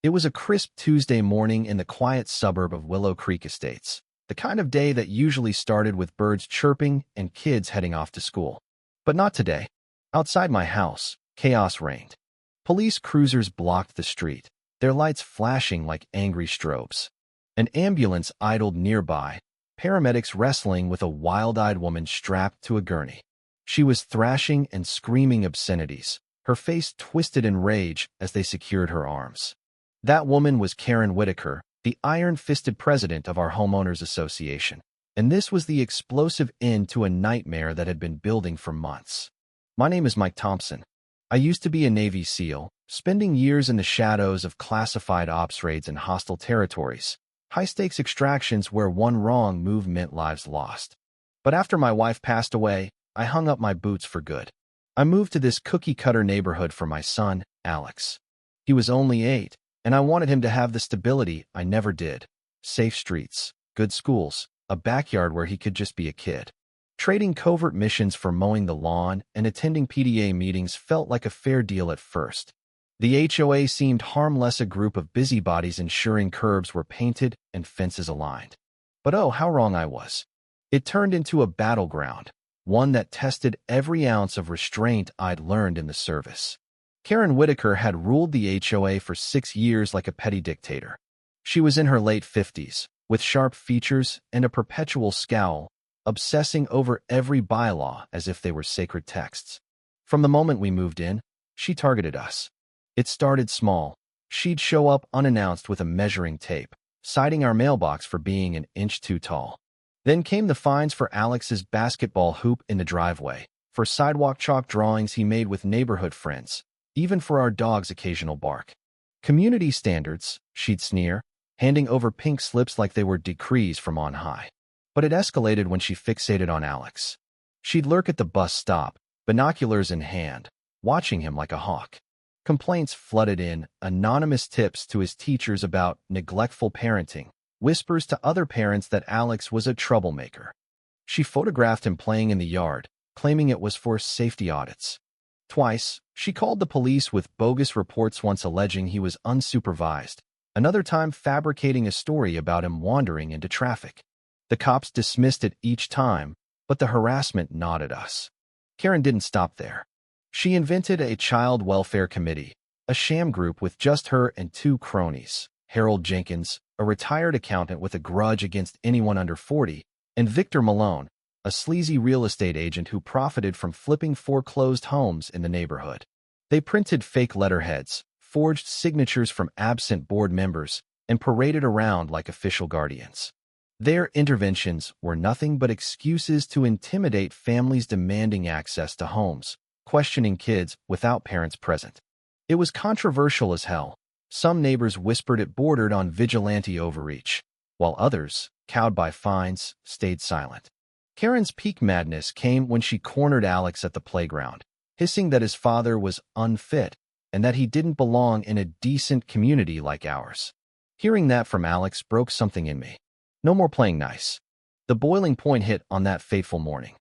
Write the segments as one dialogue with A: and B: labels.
A: It was a crisp Tuesday morning in the quiet suburb of Willow Creek Estates, the kind of day that usually started with birds chirping and kids heading off to school. But not today. Outside my house, chaos reigned. Police cruisers blocked the street, their lights flashing like angry strobes. An ambulance idled nearby, paramedics wrestling with a wild-eyed woman strapped to a gurney. She was thrashing and screaming obscenities, her face twisted in rage as they secured her arms. That woman was Karen Whitaker, the iron-fisted president of our homeowners association, and this was the explosive end to a nightmare that had been building for months. My name is Mike Thompson. I used to be a Navy SEAL, spending years in the shadows of classified ops raids in hostile territories, high-stakes extractions where one wrong move meant lives lost. But after my wife passed away, I hung up my boots for good. I moved to this cookie-cutter neighborhood for my son, Alex. He was only 8, and I wanted him to have the stability I never did. Safe streets, good schools, a backyard where he could just be a kid. Trading covert missions for mowing the lawn and attending PTA meetings felt like a fair deal at first. The HOA seemed harmless, a group of busybodies ensuring curbs were painted and fences aligned. But oh, how wrong I was. It turned into a battleground, one that tested every ounce of restraint I'd learned in the service. Karen Whitaker had ruled the HOA for 6 years like a petty dictator. She was in her late 50s, with sharp features and a perpetual scowl, obsessing over every bylaw as if they were sacred texts. From the moment we moved in, she targeted us. It started small. She'd show up unannounced with a measuring tape, citing our mailbox for being an inch too tall. Then came the fines for Alex's basketball hoop in the driveway, for sidewalk chalk drawings he made with neighborhood friends, even for our dog's occasional bark. Community standards, she'd sneer, handing over pink slips like they were decrees from on high. But it escalated when she fixated on Alex. She'd lurk at the bus stop, binoculars in hand, watching him like a hawk. Complaints flooded in, anonymous tips to his teachers about neglectful parenting, whispers to other parents that Alex was a troublemaker. She photographed him playing in the yard, claiming it was for safety audits. Twice, she called the police with bogus reports, once alleging he was unsupervised, another time fabricating a story about him wandering into traffic. The cops dismissed it each time, but the harassment gnawed at us. Karen didn't stop there. She invented a child welfare committee, a sham group with just her and 2 cronies, Harold Jenkins, a retired accountant with a grudge against anyone under 40, and Victor Malone, a sleazy real estate agent who profited from flipping foreclosed homes in the neighborhood. They printed fake letterheads, forged signatures from absent board members, and paraded around like official guardians. Their interventions were nothing but excuses to intimidate families demanding access to homes, questioning kids without parents present. It was controversial as hell. Some neighbors whispered it bordered on vigilante overreach, while others, cowed by fines, stayed silent. Karen's peak madness came when she cornered Alex at the playground, hissing that his father was unfit and that he didn't belong in a decent community like ours. Hearing that from Alex broke something in me. No more playing nice. The boiling point hit on that fateful morning.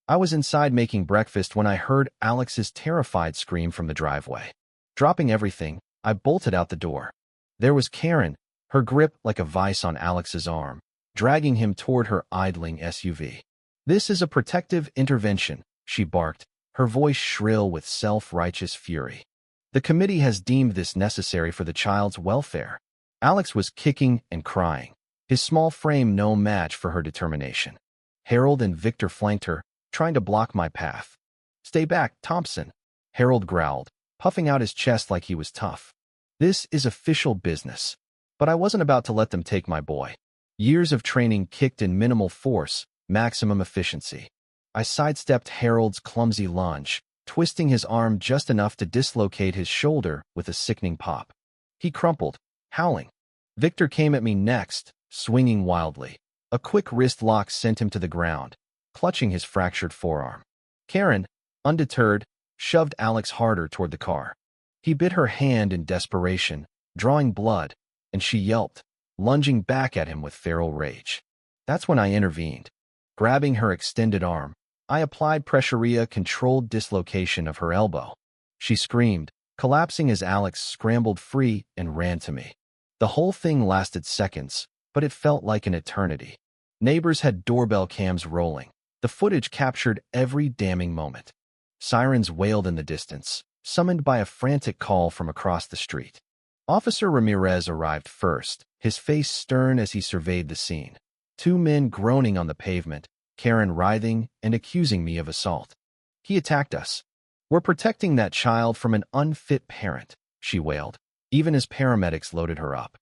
A: I was inside making breakfast when I heard Alex's terrified scream from the driveway. Dropping everything, I bolted out the door. There was Karen, her grip like a vice on Alex's arm, dragging him toward her idling SUV. "This is a protective intervention," she barked, her voice shrill with self-righteous fury. "The committee has deemed this necessary for the child's welfare." Alex was kicking and crying, his small frame no match for her determination. Harold and Victor flanked her, trying to block my path. "Stay back, Thompson," Harold growled, puffing out his chest like he was tough. "This is official business." But I wasn't about to let them take my boy. Years of training kicked in minimal force, maximum efficiency. I sidestepped Harold's clumsy lunge, twisting his arm just enough to dislocate his shoulder with a sickening pop. He crumpled, howling. Victor came at me next, swinging wildly. A quick wrist lock sent him to the ground, clutching his fractured forearm. Karen, undeterred, shoved Alex harder toward the car. He bit her hand in desperation, drawing blood, and she yelped, lunging back at him with feral rage. That's when I intervened. Grabbing her extended arm, I applied pressure, a controlled dislocation of her elbow. She screamed, collapsing as Alex scrambled free and ran to me. The whole thing lasted seconds, but it felt like an eternity. Neighbors had doorbell cams rolling. The footage captured every damning moment. Sirens wailed in the distance, summoned by a frantic call from across the street. Officer Ramirez arrived first, his face stern as he surveyed the scene. Two men groaning on the pavement, Karen writhing and accusing me of assault. He attacked us. We're protecting that child from an unfit parent, she wailed, even as paramedics loaded her up.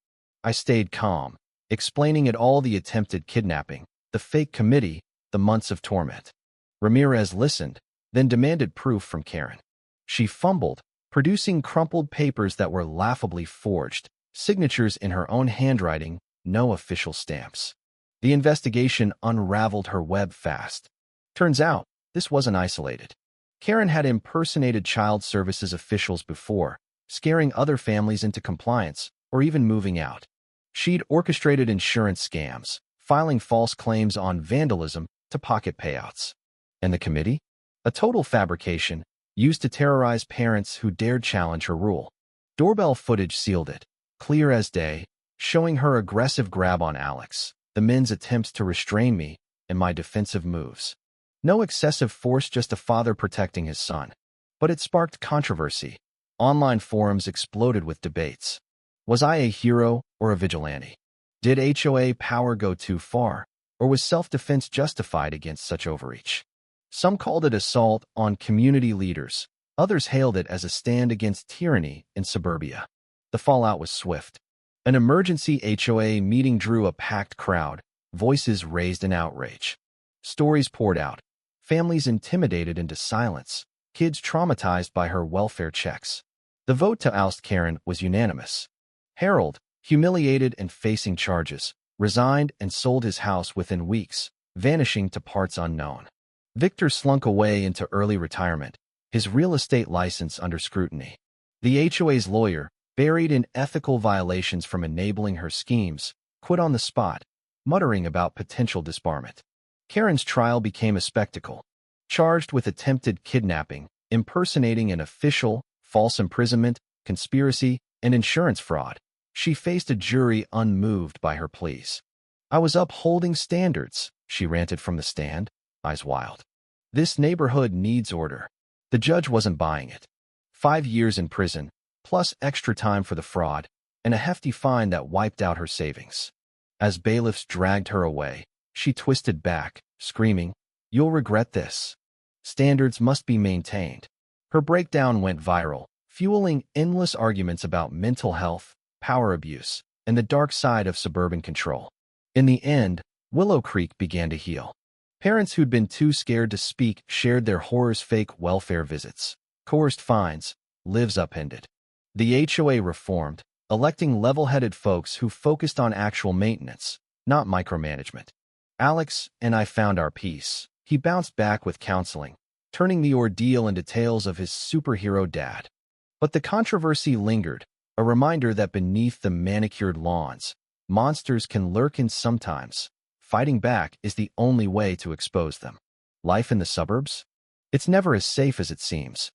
A: I stayed calm, explaining it all: the attempted kidnapping, the fake committee, the months of torment. Ramirez listened, then demanded proof from Karen. She fumbled, producing crumpled papers that were laughably forged, signatures in her own handwriting, no official stamps. The investigation unraveled her web fast. Turns out, this wasn't isolated. Karen had impersonated child services officials before, scaring other families into compliance or even moving out. She'd orchestrated insurance scams, filing false claims on vandalism to pocket payouts. And the committee? A total fabrication, used to terrorize parents who dared challenge her rule. Doorbell footage sealed it, clear as day, showing her aggressive grab on Alex, the men's attempts to restrain me, and my defensive moves. No excessive force, just a father protecting his son. But it sparked controversy. Online forums exploded with debates. Was I a hero or a vigilante? Did HOA power go too far, or was self-defense justified against such overreach? Some called it assault on community leaders. Others hailed it as a stand against tyranny in suburbia. The fallout was swift. An emergency HOA meeting drew a packed crowd, voices raised in outrage. Stories poured out, families intimidated into silence, kids traumatized by her welfare checks. The vote to oust Karen was unanimous. Harold, humiliated and facing charges, resigned and sold his house within weeks, vanishing to parts unknown. Victor slunk away into early retirement, his real estate license under scrutiny. The HOA's lawyer, buried in ethical violations from enabling her schemes, quit on the spot, muttering about potential disbarment. Karen's trial became a spectacle. Charged with attempted kidnapping, impersonating an official, false imprisonment, conspiracy, and insurance fraud, she faced a jury unmoved by her pleas. I was upholding standards, she ranted from the stand, eyes wild. This neighborhood needs order. The judge wasn't buying it. 5 years in prison, plus extra time for the fraud, and a hefty fine that wiped out her savings. As bailiffs dragged her away, she twisted back, screaming, "You'll regret this. Standards must be maintained." Her breakdown went viral, fueling endless arguments about mental health, power abuse, and the dark side of suburban control. In the end, Willow Creek began to heal. Parents who'd been too scared to speak shared their horrors: fake welfare visits, coerced fines, lives upended. The HOA reformed, electing level-headed folks who focused on actual maintenance, not micromanagement. Alex and I found our peace. He bounced back with counseling, turning the ordeal into tales of his superhero dad. But the controversy lingered, a reminder that beneath the manicured lawns, monsters can lurk, and sometimes fighting back is the only way to expose them. Life in the suburbs? It's never as safe as it seems.